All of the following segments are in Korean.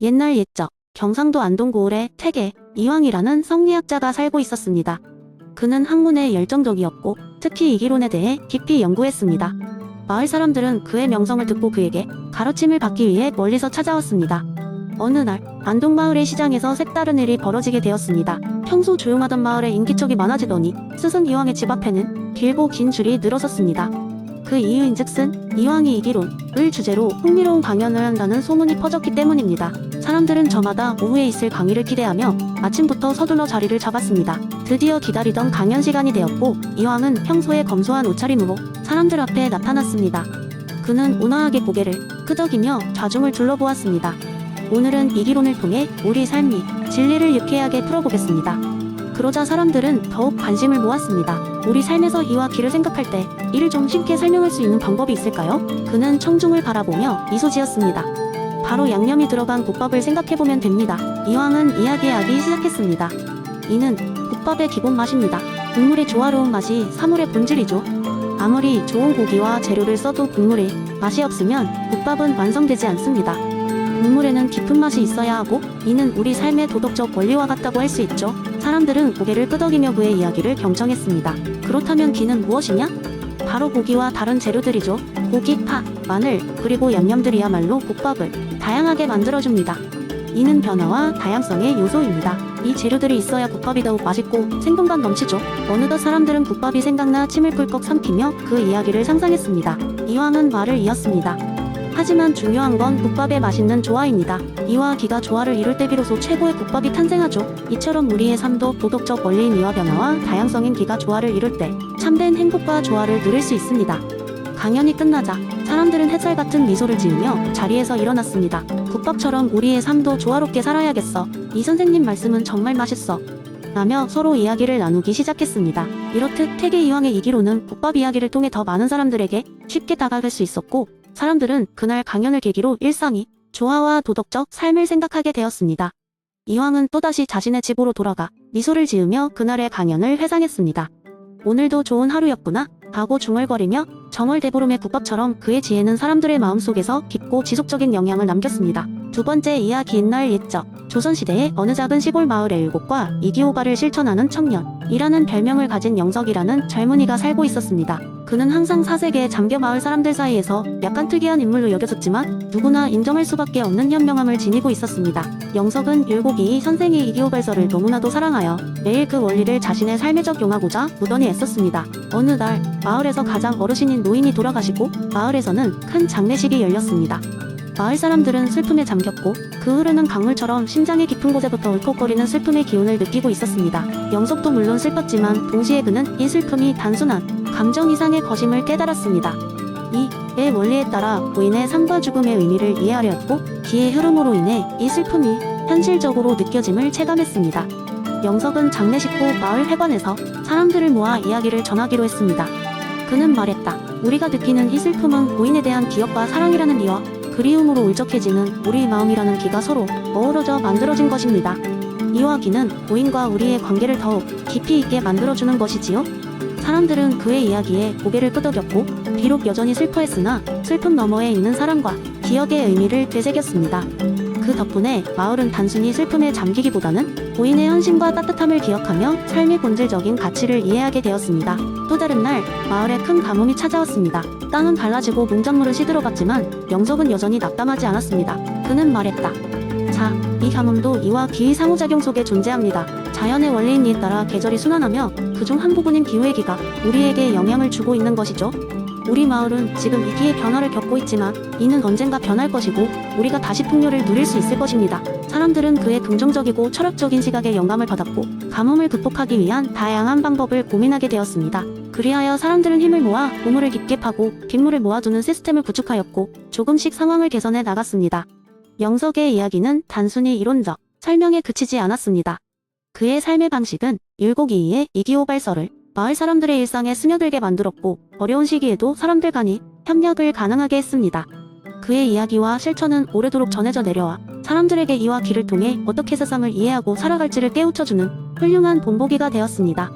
옛날 옛적 경상도 안동 고을에 태계 이황이라는 성리학자가 살고 있었습니다. 그는 학문에 열정적이었고 특히 이기론에 대해 깊이 연구했습니다. 마을 사람들은 그의 명성을 듣고 그에게 가르침을 받기 위해 멀리서 찾아왔습니다. 어느 날 안동 마을의 시장에서 색다른 일이 벌어지게 되었습니다. 평소 조용하던 마을에 인기척이 많아지더니 스승 이황의 집 앞에는 길고 긴 줄이 늘어섰습니다. 그 이유인즉슨 이황이 이기론을 주제로 흥미로운 강연을 한다는 소문이 퍼졌기 때문입니다. 사람들은 저마다 오후에 있을 강의를 기대하며 아침부터 서둘러 자리를 잡았습니다. 드디어 기다리던 강연 시간이 되었고 이황은 평소에 검소한 옷차림으로 사람들 앞에 나타났습니다. 그는 온화하게 고개를 끄덕이며 좌중을 둘러보았습니다. 오늘은 이기론을 통해 우리 삶이 진리를 유쾌하게 풀어보겠습니다. 그러자 사람들은 더욱 관심을 모았습니다. 우리 삶에서 이와 기를 생각할 때 이를 좀 쉽게 설명할 수 있는 방법이 있을까요? 그는 청중을 바라보며 미소 지었습니다. 바로 양념이 들어간 국밥을 생각해보면 됩니다. 이황은 이야기하기 시작했습니다. 이는 국밥의 기본 맛입니다. 국물의 조화로운 맛이 사물의 본질이죠. 아무리 좋은 고기와 재료를 써도 국물에 맛이 없으면 국밥은 완성되지 않습니다. 국물에는 깊은 맛이 있어야 하고 이는 우리 삶의 도덕적 원리와 같다고 할 수 있죠. 사람들은 고개를 끄덕이며 그의 이야기를 경청했습니다. 그렇다면 기는 무엇이냐? 바로 고기와 다른 재료들이죠. 고기, 파, 마늘, 그리고 양념들이야말로 국밥을 다양하게 만들어줍니다. 이는 변화와 다양성의 요소입니다. 이 재료들이 있어야 국밥이 더욱 맛있고 생동감 넘치죠. 어느덧 사람들은 국밥이 생각나 침을 꿀꺽 삼키며 그 이야기를 상상했습니다. 이황은 말을 이었습니다. 하지만 중요한 건 국밥의 맛있는 조화입니다. 이와 기가 조화를 이룰 때 비로소 최고의 국밥이 탄생하죠. 이처럼 우리의 삶도 도덕적 원리인 이와 변화와 다양성인 기가 조화를 이룰 때 참된 행복과 조화를 누릴 수 있습니다. 강연이 끝나자 사람들은 햇살 같은 미소를 지으며 자리에서 일어났습니다. 국밥처럼 우리의 삶도 조화롭게 살아야겠어. 이 선생님 말씀은 정말 맛있어. 라며 서로 이야기를 나누기 시작했습니다. 이렇듯 태계 이황의 이기론은 국밥 이야기를 통해 더 많은 사람들에게 쉽게 다가갈 수 있었고 사람들은 그날 강연을 계기로 일상이 조화와 도덕적 삶을 생각하게 되었습니다. 이황은 또다시 자신의 집으로 돌아가 미소를 지으며 그날의 강연을 회상했습니다. 오늘도 좋은 하루였구나 하고 중얼거리며 정월대보름의 국밥처럼 그의 지혜는 사람들의 마음속에서 깊고 지속적인 영향을 남겼습니다. 두 번째 이야기 옛날 옛적 조선시대의 어느 작은 시골 마을에 율곡과 이기호발을 실천하는 청년이라는 별명을 가진 영석이라는 젊은이가 살고 있었습니다. 그는 항상 사색에 잠겨 마을 사람들 사이에서 약간 특이한 인물로 여겨졌지만 누구나 인정할 수밖에 없는 현명함을 지니고 있었습니다. 영석은 율곡이 선생의 이기호발서를 너무나도 사랑하여 매일 그 원리를 자신의 삶에 적용하고자 무던히 애썼습니다. 어느 날 마을에서 가장 어르신인 노인이 돌아가시고 마을에서는 큰 장례식이 열렸습니다. 마을 사람들은 슬픔에 잠겼고 그 흐르는 강물처럼 심장의 깊은 곳에부터 울컥거리는 슬픔의 기운을 느끼고 있었습니다. 영석도 물론 슬펐지만 동시에 그는 이 슬픔이 단순한 감정 이상의 것임을 깨달았습니다. 이의 원리에 따라 고인의 삶과 죽음의 의미를 이해하려 했고 기의 흐름으로 인해 이 슬픔이 현실적으로 느껴짐을 체감했습니다. 영석은 장례식 후 마을 회관에서 사람들을 모아 이야기를 전하기로 했습니다. 그는 말했다. 우리가 느끼는 이 슬픔은 고인에 대한 기억과 사랑이라는 이와 그리움으로 울적해지는 우리의 마음이라는 기가 서로 어우러져 만들어진 것입니다. 이와 기는 고인과 우리의 관계를 더욱 깊이 있게 만들어주는 것이지요. 사람들은 그의 이야기에 고개를 끄덕였고 비록 여전히 슬퍼했으나 슬픔 너머에 있는 사랑과 기억의 의미를 되새겼습니다. 그 덕분에 마을은 단순히 슬픔에 잠기기보다는 고인의 헌신과 따뜻함을 기억하며 삶의 본질적인 가치를 이해하게 되었습니다. 또 다른 날 마을에 큰 가뭄이 찾아왔습니다. 땅은 갈라지고 농작물은 시들어갔지만 영석은 여전히 낙담하지 않았습니다. 그는 말했다. 자, 이 가뭄도 이와 기의 상호작용 속에 존재합니다. 자연의 원리인 이에 따라 계절이 순환하며 그중 한 부분인 기후의 기가 우리에게 영향을 주고 있는 것이죠. 우리 마을은 지금 이 기의 변화를 겪고 있지만 이는 언젠가 변할 것이고 우리가 다시 풍요를 누릴 수 있을 것입니다. 사람들은 그의 긍정적이고 철학적인 시각에 영감을 받았고 가뭄을 극복하기 위한 다양한 방법을 고민하게 되었습니다. 그리하여 사람들은 힘을 모아 우물을 깊게 파고 빗물을 모아두는 시스템을 구축하였고 조금씩 상황을 개선해 나갔습니다. 영석의 이야기는 단순히 이론적 설명에 그치지 않았습니다. 그의 삶의 방식은 율곡 이이의 이기호발서를 마을 사람들의 일상에 스며들게 만들었고 어려운 시기에도 사람들 간이 협력을 가능하게 했습니다. 그의 이야기와 실천은 오래도록 전해져 내려와 사람들에게 이와 기를 통해 어떻게 세상을 이해하고 살아갈지를 깨우쳐주는 훌륭한 본보기가 되었습니다.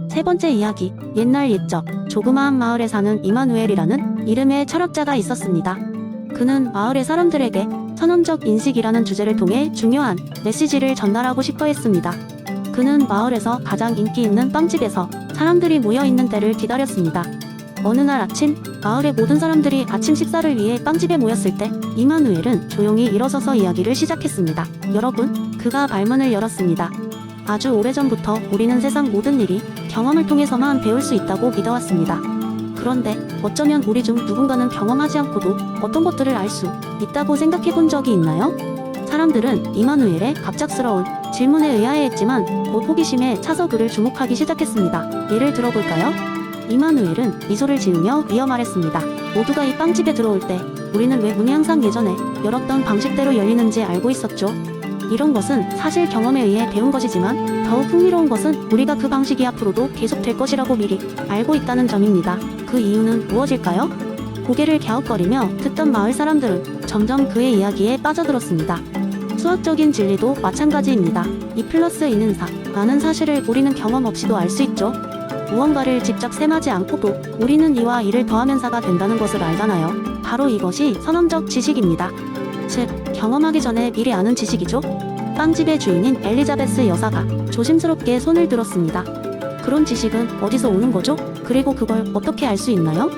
세 번째 이야기, 옛날 옛적 조그마한 마을에 사는 이마누엘이라는 이름의 철학자가 있었습니다. 그는 마을의 사람들에게 선언적 인식이라는 주제를 통해 중요한 메시지를 전달하고 싶어 했습니다. 그는 마을에서 가장 인기 있는 빵집에서 사람들이 모여있는 때를 기다렸습니다. 어느 날 아침, 마을의 모든 사람들이 아침 식사를 위해 빵집에 모였을 때 이마누엘은 조용히 일어서서 이야기를 시작했습니다. 여러분, 그가 발문을 열었습니다. 아주 오래전부터 우리는 세상 모든 일이 경험을 통해서만 배울 수 있다고 믿어왔습니다. 그런데 어쩌면 우리 중 누군가는 경험하지 않고도 어떤 것들을 알 수 있다고 생각해 본 적이 있나요? 사람들은 이마누엘의 갑작스러운 질문에 의아해했지만 곧 호기심에 차서 그를 주목하기 시작했습니다. 예를 들어볼까요? 이마누엘은 미소를 지으며 이어 말했습니다. 모두가 이 빵집에 들어올 때 우리는 왜 문이 항상 예전에 열었던 방식대로 열리는지 알고 있었죠. 이런 것은 사실 경험에 의해 배운 것이지만 더욱 흥미로운 것은 우리가 그 방식이 앞으로도 계속될 것이라고 미리 알고 있다는 점입니다. 그 이유는 무엇일까요? 고개를 갸웃거리며 듣던 마을 사람들은 점점 그의 이야기에 빠져들었습니다. 수학적인 진리도 마찬가지입니다. 2 플러스 2는 4라는 사실을 우리는 경험 없이도 알 수 있죠. 무언가를 직접 셈하지 않고도 우리는 2와 2를 더하면 4가 된다는 것을 알잖아요. 바로 이것이 선언적 지식입니다. 즉, 경험하기 전에 미리 아는 지식이죠. 빵집의 주인인 엘리자베스 여사가 조심스럽게 손을 들었습니다. 그런 지식은 어디서 오는 거죠? 그리고 그걸 어떻게 알 수 있나요?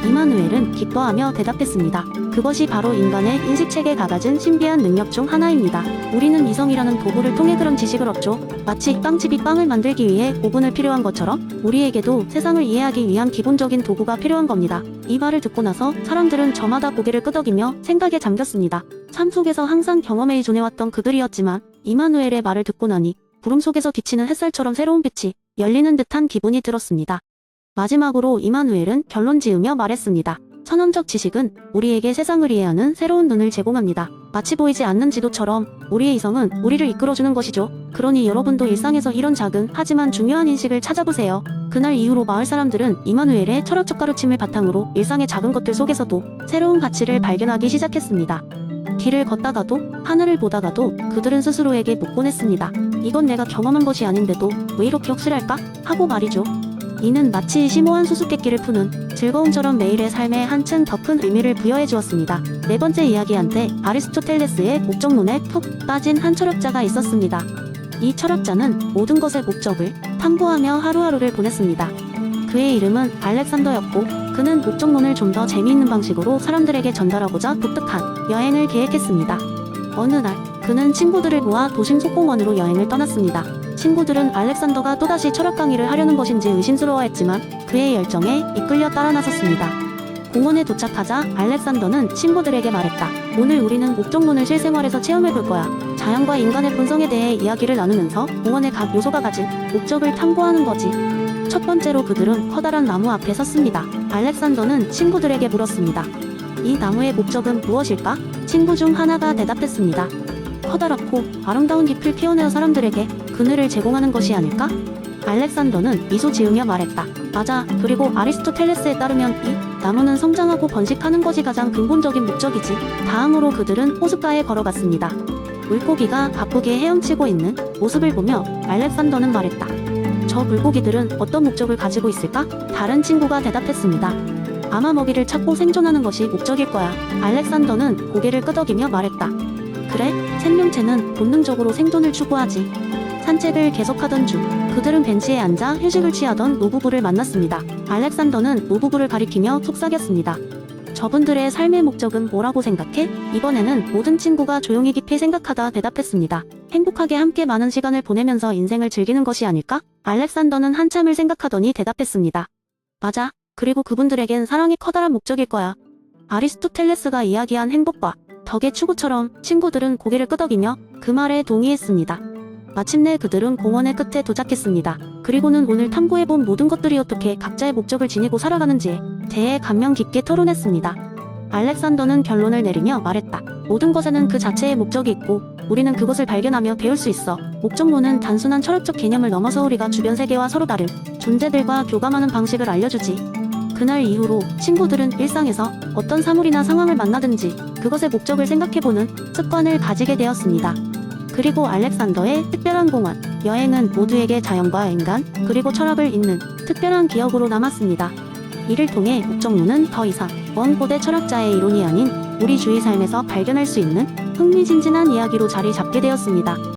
이마누엘은 기뻐하며 대답했습니다. 그것이 바로 인간의 인식체계가 가진 신비한 능력 중 하나입니다. 우리는 이성이라는 도구를 통해 그런 지식을 얻죠. 마치 빵집이 빵을 만들기 위해 오븐을 필요한 것처럼 우리에게도 세상을 이해하기 위한 기본적인 도구가 필요한 겁니다. 이 말을 듣고 나서 사람들은 저마다 고개를 끄덕이며 생각에 잠겼습니다. 삶 속에서 항상 경험에 의존해왔던 그들이었지만 이마누엘의 말을 듣고 나니 구름 속에서 비치는 햇살처럼 새로운 빛이 열리는 듯한 기분이 들었습니다. 마지막으로 이마누엘은 결론 지으며 말했습니다. 선언적 지식은 우리에게 세상을 이해하는 새로운 눈을 제공합니다. 마치 보이지 않는 지도처럼 우리의 이성은 우리를 이끌어주는 것이죠. 그러니 여러분도 일상에서 이런 작은 하지만 중요한 인식을 찾아보세요. 그날 이후로 마을 사람들은 이마누엘의 철학적 가르침을 바탕으로 일상의 작은 것들 속에서도 새로운 가치를 발견하기 시작했습니다. 길을 걷다가도 하늘을 보다가도 그들은 스스로에게 묻곤 했습니다. 이건 내가 경험한 것이 아닌데도 왜 이렇게 확실할까? 하고 말이죠. 이는 마치 심오한 수수께끼를 푸는 즐거움처럼 매일의 삶에 한층 더 큰 의미를 부여해 주었습니다. 네 번째 이야기한테 아리스토텔레스의 목적론에 푹 빠진 한 철학자가 있었습니다. 이 철학자는 모든 것의 목적을 탐구하며 하루하루를 보냈습니다. 그의 이름은 알렉산더였고 그는 목적론을 좀 더 재미있는 방식으로 사람들에게 전달하고자 독특한 여행을 계획했습니다. 어느 날 그는 친구들을 모아 도심 속공원으로 여행을 떠났습니다. 친구들은 알렉산더가 또다시 철학 강의를 하려는 것인지 의심스러워했지만 그의 열정에 이끌려 따라 나섰습니다. 공원에 도착하자 알렉산더는 친구들에게 말했다. 오늘 우리는 목적론을 실생활에서 체험해볼 거야. 자연과 인간의 본성에 대해 이야기를 나누면서 공원의 각 요소가 가진 목적을 탐구하는 거지. 첫 번째로 그들은 커다란 나무 앞에 섰습니다. 알렉산더는 친구들에게 물었습니다. 이 나무의 목적은 무엇일까? 친구 중 하나가 대답했습니다. 커다랗고 아름다운 잎을 피워내어 사람들에게 그늘을 제공하는 것이 아닐까? 알렉산더는 미소 지으며 말했다. 맞아. 그리고 아리스토텔레스에 따르면 이 나무는 성장하고 번식하는 것이 가장 근본적인 목적이지. 다음으로 그들은 호숫가에 걸어갔습니다. 물고기가 바쁘게 헤엄치고 있는 모습을 보며 알렉산더는 말했다. 저 물고기들은 어떤 목적을 가지고 있을까? 다른 친구가 대답했습니다. 아마 먹이를 찾고 생존하는 것이 목적일 거야. 알렉산더는 고개를 끄덕이며 말했다. 그래, 생명체는 본능적으로 생존을 추구하지. 산책을 계속하던 중 그들은 벤치에 앉아 휴식을 취하던 노부부를 만났습니다. 알렉산더는 노부부를 가리키며 속삭였습니다. 저분들의 삶의 목적은 뭐라고 생각해? 이번에는 모든 친구가 조용히 깊이 생각하다 대답했습니다. 행복하게 함께 많은 시간을 보내면서 인생을 즐기는 것이 아닐까? 알렉산더는 한참을 생각하더니 대답했습니다. 맞아. 그리고 그분들에겐 사랑이 커다란 목적일 거야. 아리스토텔레스가 이야기한 행복과 덕의 추구처럼 친구들은 고개를 끄덕이며 그 말에 동의했습니다. 마침내 그들은 공원의 끝에 도착했습니다. 그리고는 오늘 탐구해본 모든 것들이 어떻게 각자의 목적을 지니고 살아가는지에 대해 감명 깊게 토론했습니다. 알렉산더는 결론을 내리며 말했다. 모든 것에는 그 자체의 목적이 있고 우리는 그것을 발견하며 배울 수 있어. 목적론은 단순한 철학적 개념을 넘어서 우리가 주변 세계와 서로 다른 존재들과 교감하는 방식을 알려주지. 그날 이후로 친구들은 일상에서 어떤 사물이나 상황을 만나든지 그것의 목적을 생각해보는 습관을 가지게 되었습니다. 그리고 알렉산더의 특별한 공원, 여행은 모두에게 자연과 인간, 그리고 철학을 잇는 특별한 기억으로 남았습니다. 이를 통해 목적론은 더 이상 먼 고대 철학자의 이론이 아닌 우리 주위 삶에서 발견할 수 있는 흥미진진한 이야기로 자리 잡게 되었습니다.